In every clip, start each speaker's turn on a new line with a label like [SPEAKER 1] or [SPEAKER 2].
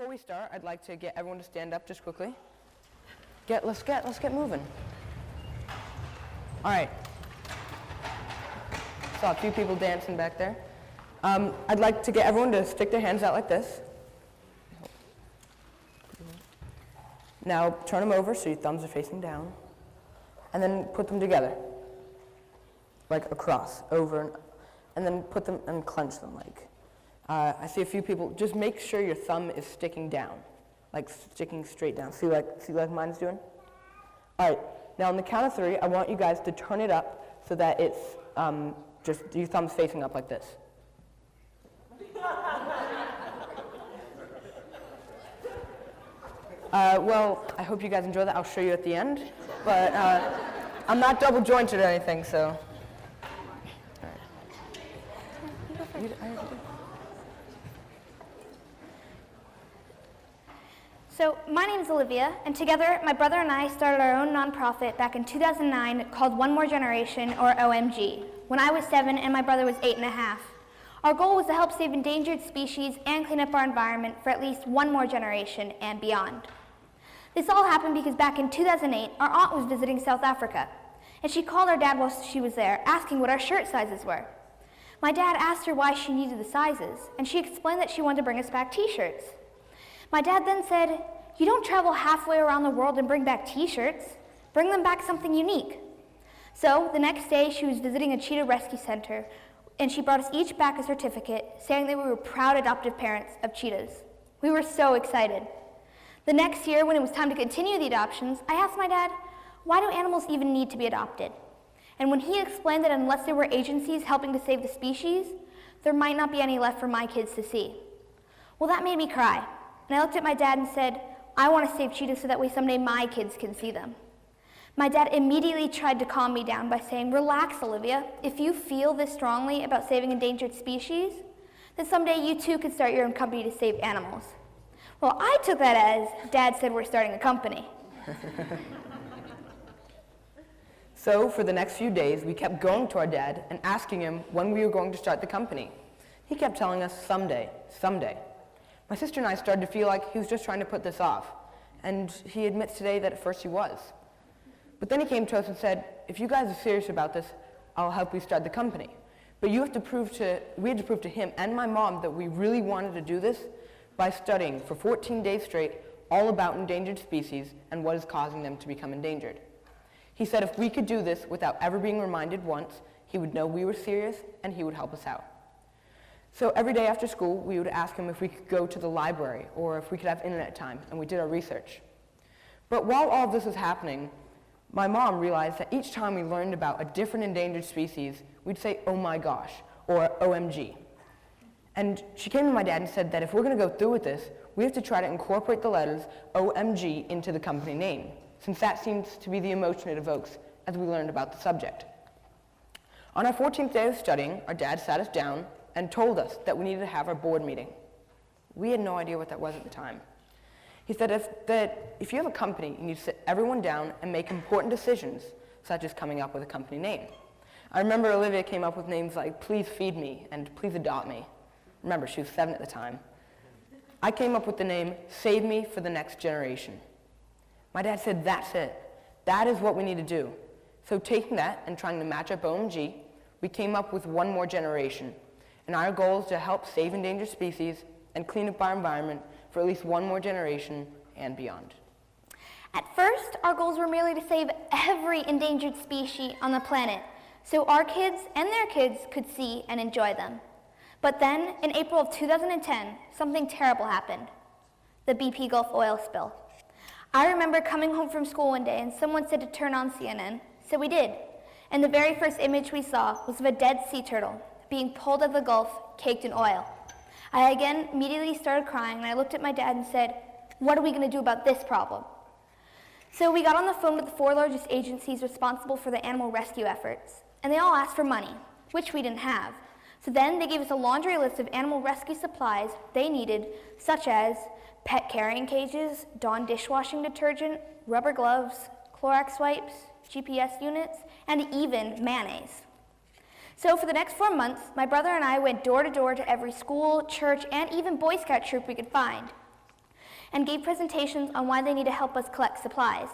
[SPEAKER 1] before we start, I'd like to get everyone to stand up just quickly. Let's get moving. All right. Saw a few people dancing back there. I'd like to get everyone to stick their hands out like this. Now turn them over so your thumbs are facing down, and then put them together, like across, over, and then put them and clench them like. I see a few people. Just make sure your thumb is sticking down, like sticking straight down. See like mine's doing? All right. Now on the count of 3, I want you guys to turn it up so that it's just your thumb's facing up like this. Well, I hope you guys enjoy that. I'll show you at the end. But I'm not double jointed or anything, so. All right.
[SPEAKER 2] So my name is Olivia, and together my brother and I started our own nonprofit back in 2009 called One More Generation, or OMG, when I was 7 and my brother was 8.5. Our goal was to help save endangered species and clean up our environment for at least one more generation and beyond. This all happened because back in 2008, our aunt was visiting South Africa, and she called our dad while she was there, asking what our shirt sizes were. My dad asked her why she needed the sizes, and she explained that she wanted to bring us back t-shirts. My dad then said, "You don't travel halfway around the world and bring back t-shirts. Bring them back something unique." So the next day, she was visiting a cheetah rescue center, and she brought us each back a certificate saying that we were proud adoptive parents of cheetahs. We were so excited. The next year, when it was time to continue the adoptions, I asked my dad, "Why do animals even need to be adopted?" And when he explained that unless there were agencies helping to save the species, there might not be any left for my kids to see. Well, that made me cry. And I looked at my dad and said, "I want to save cheetahs so that way someday my kids can see them." My dad immediately tried to calm me down by saying, "Relax, Olivia. If you feel this strongly about saving endangered species, then someday you too could start your own company to save animals." Well, I took that as Dad said we're starting a company.
[SPEAKER 1] So for the next few days, we kept going to our dad and asking him when we were going to start the company. He kept telling us someday, someday. My sister and I started to feel like he was just trying to put this off, and he admits today that at first he was. But then he came to us and said, "If you guys are serious about this, I'll help you start the company. But we had to prove to him and my mom that we really wanted to do this by studying for 14 days straight all about endangered species and what is causing them to become endangered." He said if we could do this without ever being reminded once, he would know we were serious and he would help us out. So every day after school, we would ask him if we could go to the library or if we could have internet time, and we did our research. But while all of this was happening, my mom realized that each time we learned about a different endangered species, we'd say, "Oh my gosh," or "OMG." And she came to my dad and said that if we're going to go through with this, we have to try to incorporate the letters OMG into the company name, since that seems to be the emotion it evokes as we learned about the subject. On our 14th day of studying, our dad sat us down and told us that we needed to have our board meeting. We had no idea what that was at the time. He said if you have a company, you need to sit everyone down and make important decisions, such as coming up with a company name. I remember Olivia came up with names like "Please Feed Me" and "Please Adopt Me." Remember, she was 7 at the time. I came up with the name "Save Me for the Next Generation." My dad said, "That's it. That is what we need to do." So taking that and trying to match up OMG, we came up with One More Generation. And our goal is to help save endangered species and clean up our environment for at least one more generation and beyond.
[SPEAKER 2] At first, our goals were merely to save every endangered species on the planet, so our kids and their kids could see and enjoy them. But then, in April of 2010, something terrible happened: the BP Gulf oil spill. I remember coming home from school one day and someone said to turn on CNN, so we did. And the very first image we saw was of a dead sea turtle being pulled out of the Gulf, caked in oil. I again immediately started crying, and I looked at my dad and said, "What are we going to do about this problem?" So we got on the phone with the 4 largest agencies responsible for the animal rescue efforts, and they all asked for money, which we didn't have. So then they gave us a laundry list of animal rescue supplies they needed, such as pet carrying cages, Dawn dishwashing detergent, rubber gloves, Clorox wipes, GPS units, and even mayonnaise. So for the next 4 months, my brother and I went door to door to every school, church, and even Boy Scout troop we could find. and gave presentations on why they need to help us collect supplies.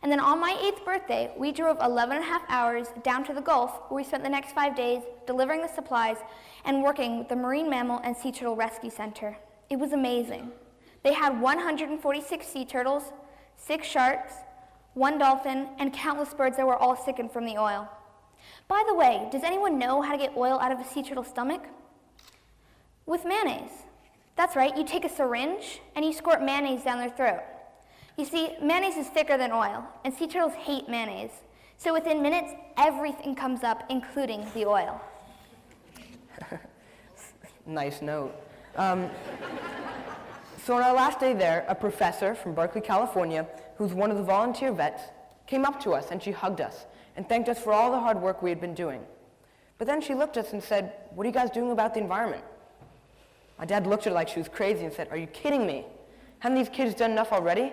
[SPEAKER 2] And then on my 8th birthday, we drove 11 and a half hours down to the Gulf, where we spent the next 5 days delivering the supplies and working with the Marine Mammal and Sea Turtle Rescue Center. It was amazing. They had 146 sea turtles, 6 sharks, 1 dolphin, and countless birds that were all sickened from the oil. By the way, does anyone know how to get oil out of a sea turtle's stomach? With mayonnaise. That's right, you take a syringe and you squirt mayonnaise down their throat. You see, mayonnaise is thicker than oil, and sea turtles hate mayonnaise. So within minutes, everything comes up, including the oil.
[SPEAKER 1] Nice note. So on our last day there, a professor from Berkeley, California, who's one of the volunteer vets, came up to us and she hugged us and thanked us for all the hard work we had been doing. But then she looked at us and said, "What are you guys doing about the environment?" My dad looked at her like she was crazy and said, "Are you kidding me? Haven't these kids done enough already?"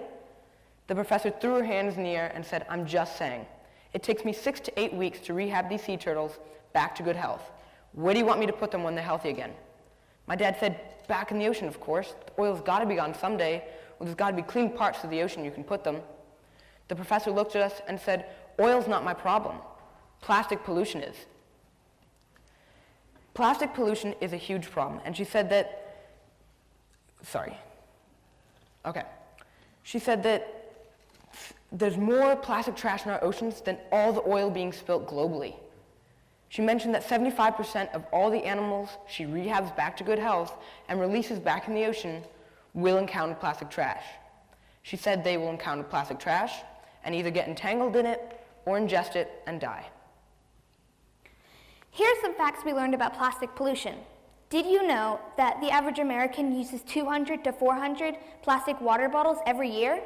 [SPEAKER 1] The professor threw her hands in the air and said, "I'm just saying. It takes me 6 to 8 weeks to rehab these sea turtles back to good health. Where do you want me to put them when they're healthy again?" My dad said, "Back in the ocean, of course. The oil's got to be gone someday, or there's got to be clean parts of the ocean you can put them." The professor looked at us and said, "Oil's not my problem. Plastic pollution is." Plastic pollution is a huge problem, and she said that, She said that there's more plastic trash in our oceans than all the oil being spilt globally. She mentioned that 75% of all the animals she rehabs back to good health and releases back in the ocean will encounter plastic trash. She said they will encounter plastic trash and either get entangled in it or ingest it and die.
[SPEAKER 2] Here are some facts we learned about plastic pollution. Did you know that the average American uses 200 to 400 plastic water bottles every year?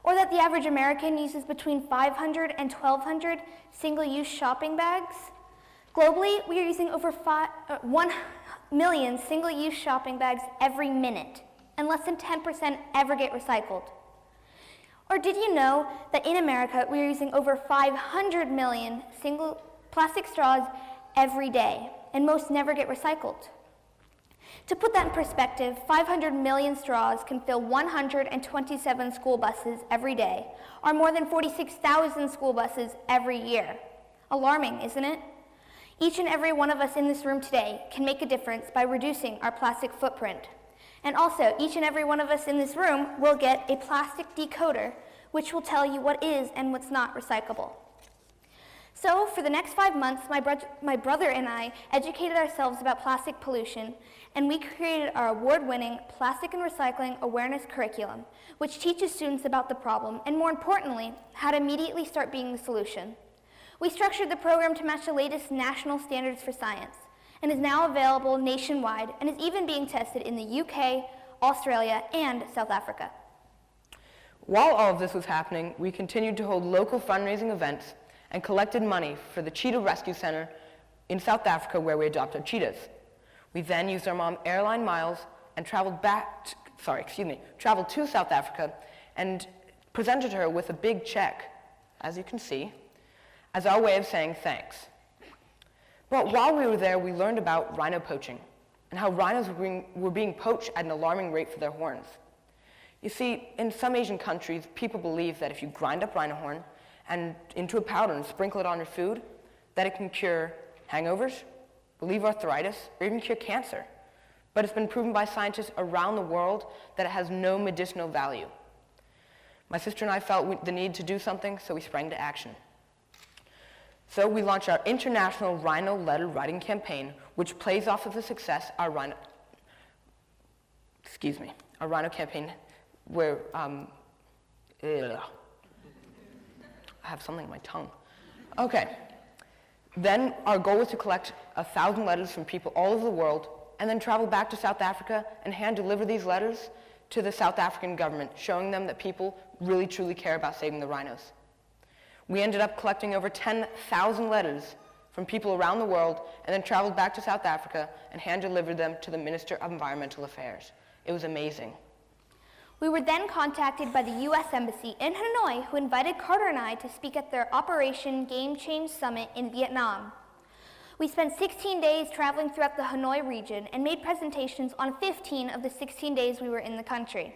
[SPEAKER 2] Or that the average American uses between 500 and 1,200 single-use shopping bags? Globally, we are using over 1 million single-use shopping bags every minute, and less than 10% ever get recycled. Or did you know that in America, we are using over 500 million single plastic straws every day, and most never get recycled? To put that in perspective, 500 million straws can fill 127 school buses every day, or more than 46,000 school buses every year. Alarming, isn't it? Each and every one of us in this room today can make a difference by reducing our plastic footprint. And also, each and every one of us in this room will get a plastic decoder, which will tell you what is and what's not recyclable. So, for the next 5 months, my brother and I educated ourselves about plastic pollution, and we created our award-winning Plastic and Recycling Awareness Curriculum, which teaches students about the problem, and more importantly, how to immediately start being the solution. We structured the program to match the latest national standards for science, and is now available nationwide, and is even being tested in the UK, Australia, and South Africa.
[SPEAKER 1] While all of this was happening, we continued to hold local fundraising events and collected money for the Cheetah Rescue Center in South Africa, where we adopted cheetahs. We then used our mom airline miles and traveled to South Africa and presented her with a big check, as you can see, as our way of saying thanks. But while we were there, we learned about rhino poaching and how rhinos were being poached at an alarming rate for their horns. You see, in some Asian countries, people believe that if you grind up rhino horn and into a powder and sprinkle it on your food, that it can cure hangovers, relieve arthritis, or even cure cancer. But it's been proven by scientists around the world that it has no medicinal value. My sister and I felt the need to do something, so we sprang to action. So we launched our international rhino letter writing campaign, which plays off of the success our rhino campaign, where I have something in my tongue. Okay. Then our goal was to collect 1,000 letters from people all over the world, and then travel back to South Africa and hand deliver these letters to the South African government, showing them that people really truly care about saving the rhinos. We ended up collecting over 10,000 letters from people around the world, and then traveled back to South Africa and hand delivered them to the Minister of Environmental Affairs. It was amazing.
[SPEAKER 2] We were then contacted by the U.S. Embassy in Hanoi, who invited Carter and I to speak at their Operation Game Change Summit in Vietnam. We spent 16 days traveling throughout the Hanoi region and made presentations on 15 of the 16 days we were in the country.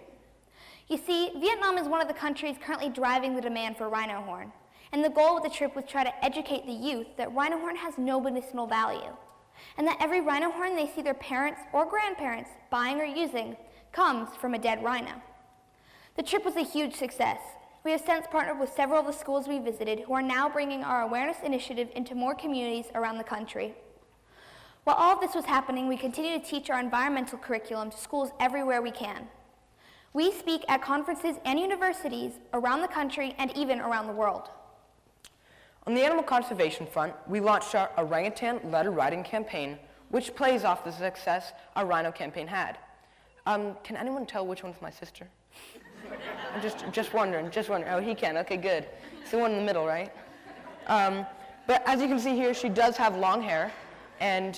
[SPEAKER 2] You see, Vietnam is one of the countries currently driving the demand for rhino horn, and the goal of the trip was to try to educate the youth that rhino horn has no medicinal value, and that every rhino horn they see their parents or grandparents buying or using comes from a dead rhino. The trip was a huge success. We have since partnered with several of the schools we visited who are now bringing our awareness initiative into more communities around the country. While all of this was happening, we continue to teach our environmental curriculum to schools everywhere we can. We speak at conferences and universities around the country and even around the world.
[SPEAKER 1] On the animal conservation front, we launched our orangutan letter writing campaign, which plays off the success our rhino campaign had. Can anyone tell which one's my sister? I'm just wondering. Oh, he can. Okay, good. It's the one in the middle, right? But as you can see here, she does have long hair, and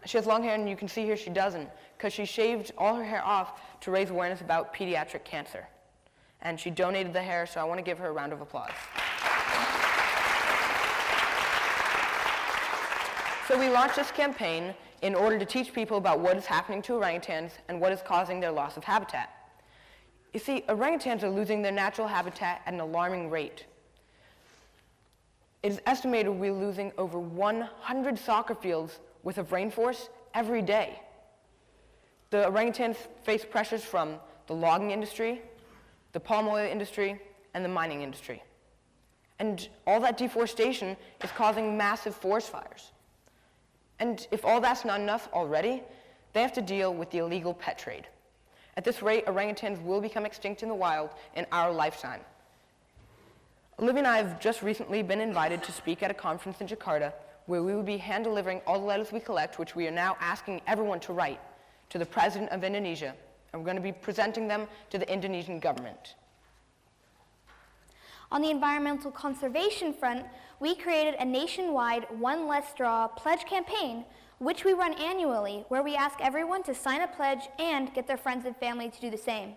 [SPEAKER 1] she has long hair, and you can see here she doesn't, because she shaved all her hair off to raise awareness about pediatric cancer. And she donated the hair, so I want to give her a round of applause. So we launched this campaign in order to teach people about what is happening to orangutans and what is causing their loss of habitat. You see, orangutans are losing their natural habitat at an alarming rate. It is estimated we're losing over 100 soccer fields worth of rainforest every day. The orangutans face pressures from the logging industry, the palm oil industry, and the mining industry. And all that deforestation is causing massive forest fires. And if all that's not enough already, they have to deal with the illegal pet trade. At this rate, orangutans will become extinct in the wild in our lifetime. Olivia and I have just recently been invited to speak at a conference in Jakarta where we will be hand-delivering all the letters we collect, which we are now asking everyone to write, to the President of Indonesia, and we're going to be presenting them to the Indonesian government.
[SPEAKER 2] On the environmental conservation front, we created a nationwide One Less Straw pledge campaign, which we run annually, where we ask everyone to sign a pledge and get their friends and family to do the same.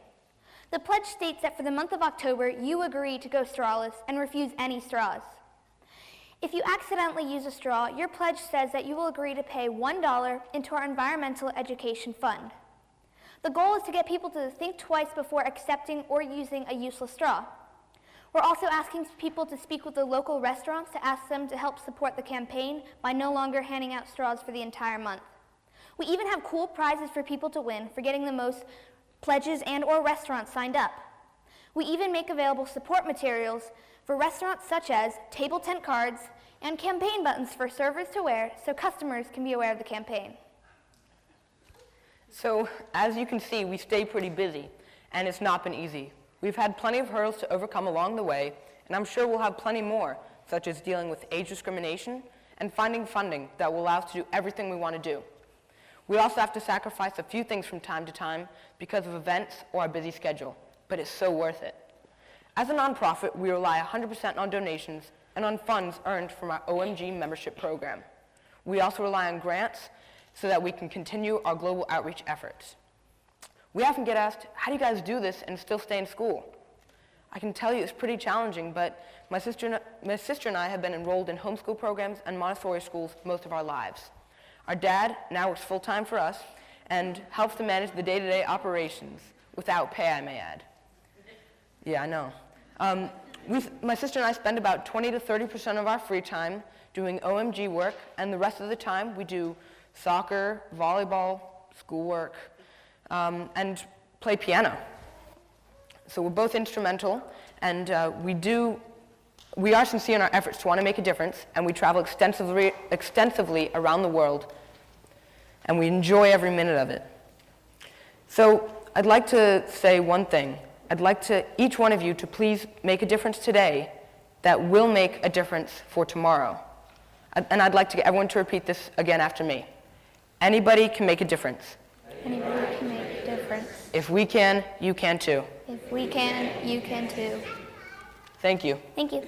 [SPEAKER 2] The pledge states that for the month of October, you agree to go strawless and refuse any straws. If you accidentally use a straw, your pledge says that you will agree to pay $1 into our environmental education fund. The goal is to get people to think twice before accepting or using a useless straw. We're also asking people to speak with the local restaurants to ask them to help support the campaign by no longer handing out straws for the entire month. We even have cool prizes for people to win for getting the most pledges and/or restaurants signed up. We even make available support materials for restaurants such as table tent cards and campaign buttons for servers to wear so customers can be aware of the campaign.
[SPEAKER 1] So, as you can see, we stay pretty busy, and it's not been easy. We've had plenty of hurdles to overcome along the way, and I'm sure we'll have plenty more, such as dealing with age discrimination and finding funding that will allow us to do everything we want to do. We also have to sacrifice a few things from time to time because of events or our busy schedule, but it's so worth it. As a nonprofit, we rely 100% on donations and on funds earned from our OMG membership program. We also rely on grants so that we can continue our global outreach efforts. We often get asked, how do you guys do this and still stay in school? I can tell you it's pretty challenging, but my sister and I have been enrolled in homeschool programs and Montessori schools most of our lives. Our dad now works full-time for us and helps to manage the day-to-day operations, without pay, I may add. Yeah, I know. My sister and I spend about 20 to 30% of our free time doing OMG work, and the rest of the time we do soccer, volleyball, schoolwork, and play piano. So we're both instrumental, and we are sincere in our efforts to want to make a difference, and we travel extensively around the world, and we enjoy every minute of it. So I'd like to say one thing. I'd like to each one of you to please make a difference today that will make a difference for tomorrow. And I'd like to get everyone to repeat this again after me. Anybody can make a difference.
[SPEAKER 2] Anybody can make a difference.
[SPEAKER 1] If we can, you can too.
[SPEAKER 2] If we can, you can too.
[SPEAKER 1] Thank you.
[SPEAKER 2] Thank you.